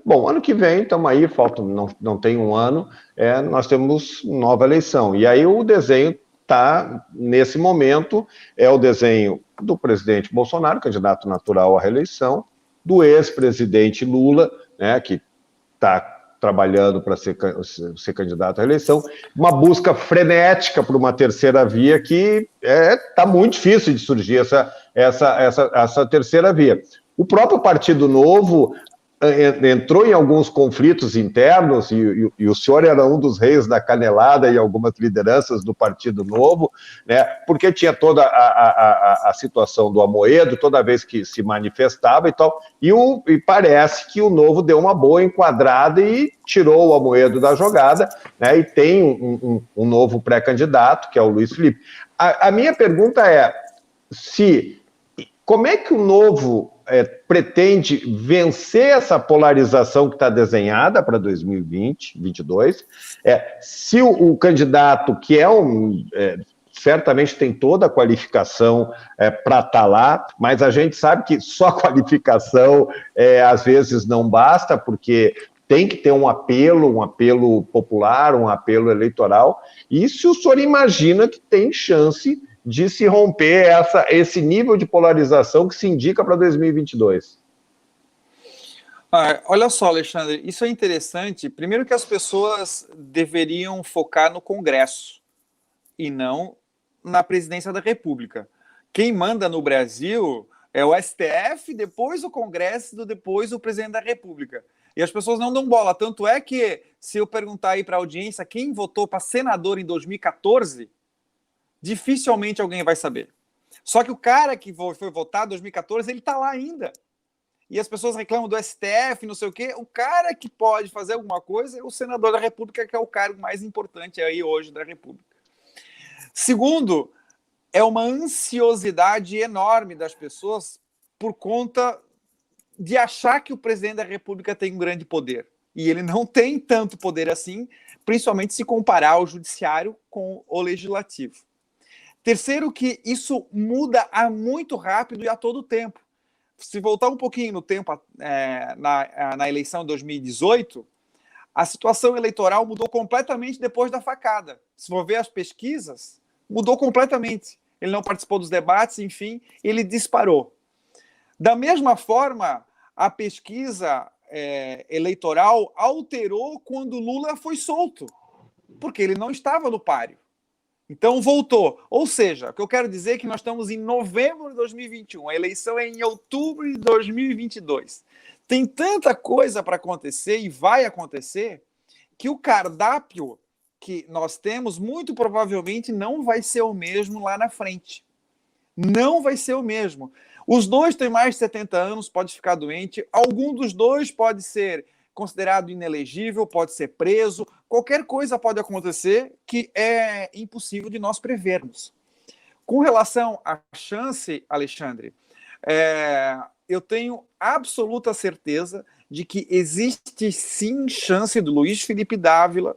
Bom, ano que vem, estamos aí, falta, não tem um ano, nós temos nova eleição. E aí o desenho está, nesse momento, é o desenho do presidente Bolsonaro, candidato natural à reeleição, do ex-presidente Lula, né, que está trabalhando para ser candidato à reeleição, uma busca frenética por uma terceira via que está muito difícil de surgir essa terceira via. O próprio Partido Novo entrou em alguns conflitos internos, e o senhor era um dos reis da canelada e algumas lideranças do Partido Novo, né, porque tinha toda a situação do Amoedo, toda vez que se manifestava e tal, e parece que o Novo deu uma boa enquadrada e tirou o Amoedo da jogada, né, e tem um novo pré-candidato, que é o Luiz Felipe. A minha pergunta é, como é que o Novo pretende vencer essa polarização que está desenhada para 2020, 2022? Se o candidato, que certamente tem toda a qualificação para estar lá, mas a gente sabe que só a qualificação às vezes não basta, porque tem que ter um apelo popular, um apelo eleitoral, e se o senhor imagina que tem chance de se romper esse nível de polarização que se indica para 2022? Olha só, Alexandre, isso é interessante. Primeiro que as pessoas deveriam focar no Congresso e não na presidência da República. Quem manda no Brasil é o STF, depois o Congresso, depois o presidente da República. E as pessoas não dão bola. Tanto é que, se eu perguntar aí para a audiência quem votou para senador em 2014... dificilmente alguém vai saber. Só que o cara que foi votado em 2014, ele está lá ainda. E as pessoas reclamam do STF, não sei o quê. O cara que pode fazer alguma coisa é o senador da República, que é o cargo mais importante aí hoje da República. Segundo, é uma ansiosidade enorme das pessoas por conta de achar que o presidente da República tem um grande poder. E ele não tem tanto poder assim, principalmente se comparar o judiciário com o legislativo. Terceiro, que isso muda muito rápido e a todo tempo. Se voltar um pouquinho no tempo, na eleição de 2018, a situação eleitoral mudou completamente depois da facada. Se for ver as pesquisas, mudou completamente. Ele não participou dos debates, enfim, ele disparou. Da mesma forma, a pesquisa eleitoral alterou quando Lula foi solto, porque ele não estava no páreo. Então voltou. Ou seja, o que eu quero dizer é que nós estamos em novembro de 2021, a eleição é em outubro de 2022. Tem tanta coisa para acontecer e vai acontecer que o cardápio que nós temos muito provavelmente não vai ser o mesmo lá na frente. Não vai ser o mesmo. Os dois têm mais de 70 anos, pode ficar doente. Algum dos dois pode ser considerado inelegível, pode ser preso. Qualquer coisa pode acontecer que é impossível de nós prevermos. Com relação à chance, Alexandre, eu tenho absoluta certeza de que existe sim chance do Luiz Felipe Dávila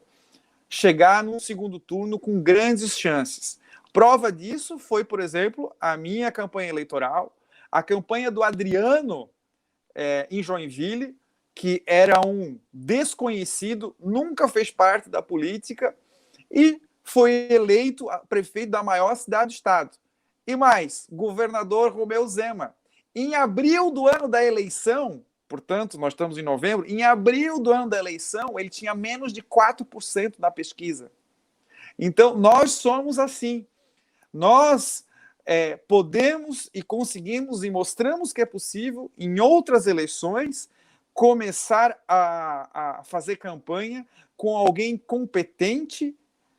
chegar no segundo turno com grandes chances. Prova disso foi, por exemplo, a minha campanha eleitoral, a campanha do Adriano em Joinville, que era um desconhecido, nunca fez parte da política e foi eleito prefeito da maior cidade do estado. E mais, governador Romeu Zema. Em abril do ano da eleição, portanto, nós estamos em novembro, em abril do ano da eleição, ele tinha menos de 4% na pesquisa. Então, nós somos assim. Nós podemos e conseguimos e mostramos que é possível, em outras eleições, começar a fazer campanha com alguém competente,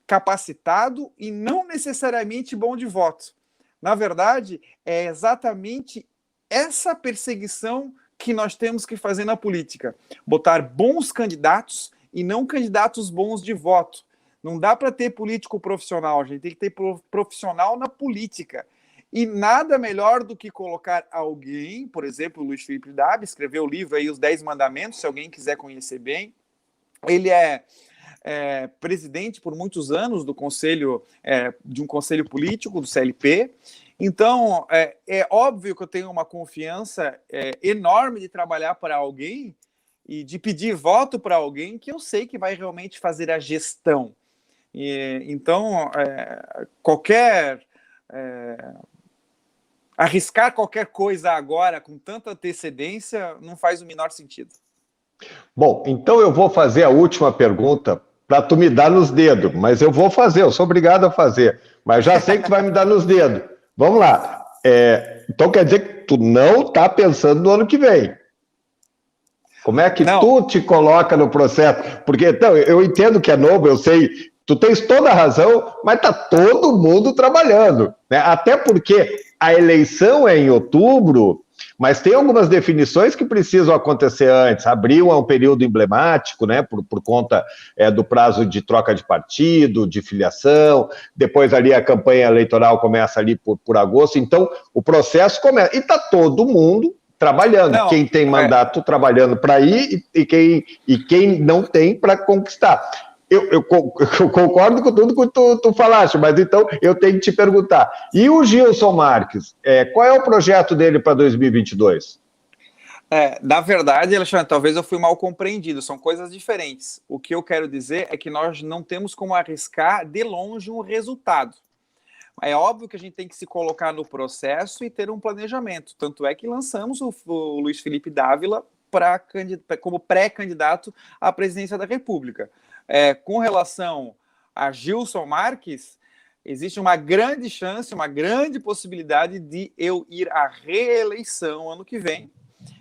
capacitado e não necessariamente bom de voto. Na verdade, é exatamente essa perseguição que nós temos que fazer na política: botar bons candidatos e não candidatos bons de voto. Não dá para ter político profissional, a gente tem que ter profissional na política. E nada melhor do que colocar alguém, por exemplo, o Luiz Felipe Dávila escreveu o livro aí, Os 10 Mandamentos, se alguém quiser conhecer bem. Ele é presidente por muitos anos do conselho, de um conselho político, do CLP. Então, é óbvio que eu tenho uma confiança enorme de trabalhar para alguém e de pedir voto para alguém que eu sei que vai realmente fazer a gestão. Então, arriscar qualquer coisa agora com tanta antecedência não faz o menor sentido. Bom, então eu vou fazer a última pergunta para tu me dar nos dedos, mas eu vou fazer, eu sou obrigado a fazer, mas já sei que tu vai me dar nos dedos. Vamos lá. Então quer dizer que tu não está pensando no ano que vem. Como é que tu te coloca no processo? Porque então, eu entendo que é novo, eu sei, tu tens toda a razão, mas está todo mundo trabalhando, né? Até porque a eleição é em outubro, mas tem algumas definições que precisam acontecer antes. Abril é um período emblemático, né, por conta do prazo de troca de partido, de filiação, depois ali a campanha eleitoral começa ali por agosto, então o processo começa, e está todo mundo trabalhando, quem tem mandato trabalhando para ir e quem não tem para conquistar. Eu concordo com tudo que tu falaste, mas então eu tenho que te perguntar. E o Gilson Marques, qual é o projeto dele para 2022? Na verdade, Alexandre, talvez eu fui mal compreendido, são coisas diferentes. O que eu quero dizer é que nós não temos como arriscar de longe um resultado. É óbvio que a gente tem que se colocar no processo e ter um planejamento. Tanto é que lançamos o Luiz Felipe Dávila como pré-candidato à presidência da República. Com relação a Gilson Marques, existe uma grande chance, uma grande possibilidade de eu ir à reeleição ano que vem.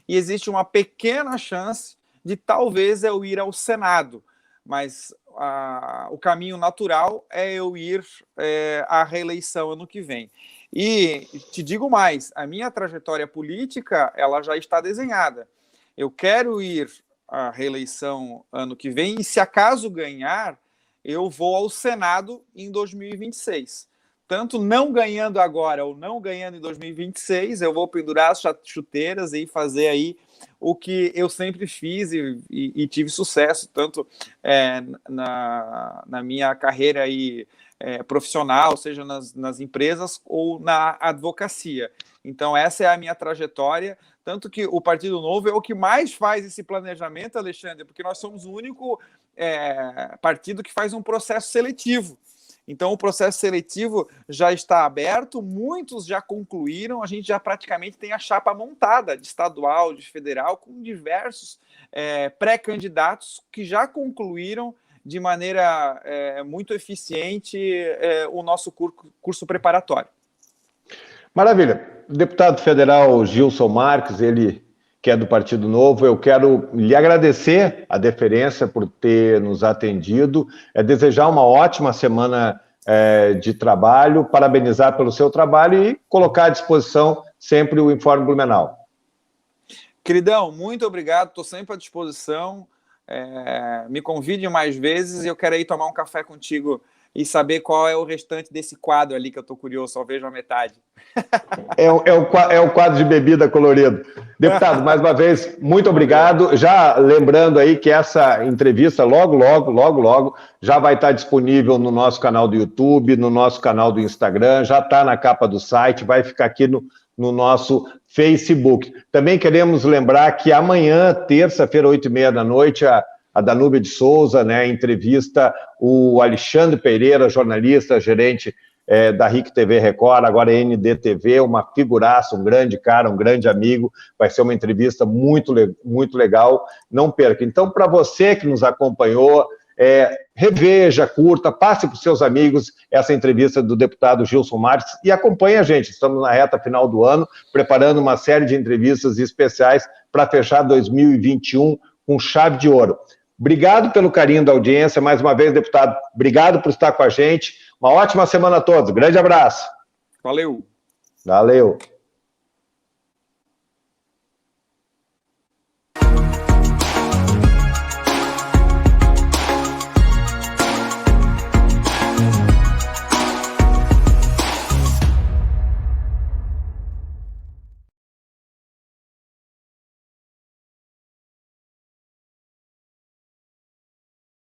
E existe uma pequena chance de talvez eu ir ao Senado. Mas o caminho natural é eu ir à reeleição ano que vem. E te digo mais, a minha trajetória política ela já está desenhada. Eu quero ir à reeleição ano que vem e, se acaso ganhar, eu vou ao Senado em 2026. Tanto não ganhando agora ou não ganhando em 2026, eu vou pendurar as chuteiras e fazer aí o que eu sempre fiz e tive sucesso, tanto na minha carreira aí, profissional, seja nas empresas ou na advocacia. Então, essa é a minha trajetória, tanto que o Partido Novo é o que mais faz esse planejamento, Alexandre, porque nós somos o único partido que faz um processo seletivo. Então, o processo seletivo já está aberto, muitos já concluíram, a gente já praticamente tem a chapa montada de estadual, de federal, com diversos pré-candidatos que já concluíram de maneira muito eficiente o nosso curso preparatório. Maravilha. Deputado federal Gilson Marques, ele que é do Partido Novo, eu quero lhe agradecer a deferência por ter nos atendido, desejar uma ótima semana de trabalho, parabenizar pelo seu trabalho e colocar à disposição sempre o Informe Blumenau. Queridão, muito obrigado, estou sempre à disposição, me convide mais vezes e eu quero ir tomar um café contigo e saber qual é o restante desse quadro ali, que eu estou curioso, só vejo a metade. É o quadro de bebida colorido. Deputado, mais uma vez, muito obrigado. Já lembrando aí que essa entrevista logo já vai estar disponível no nosso canal do YouTube, no nosso canal do Instagram, já está na capa do site, vai ficar aqui no nosso Facebook. Também queremos lembrar que amanhã, terça-feira, 8h30 da noite, a Danúbia de Souza, né, entrevista o Alexandre Pereira, jornalista, gerente da RIC TV Record, agora NDTV, uma figuraça, um grande cara, um grande amigo, vai ser uma entrevista muito legal, não perca. Então, para você que nos acompanhou, reveja, curta, passe para os seus amigos essa entrevista do deputado Gilson Marques e acompanhe a gente, estamos na reta final do ano, preparando uma série de entrevistas especiais para fechar 2021 com chave de ouro. Obrigado pelo carinho da audiência, mais uma vez, deputado, obrigado por estar com a gente, uma ótima semana a todos, grande abraço. Valeu. Valeu.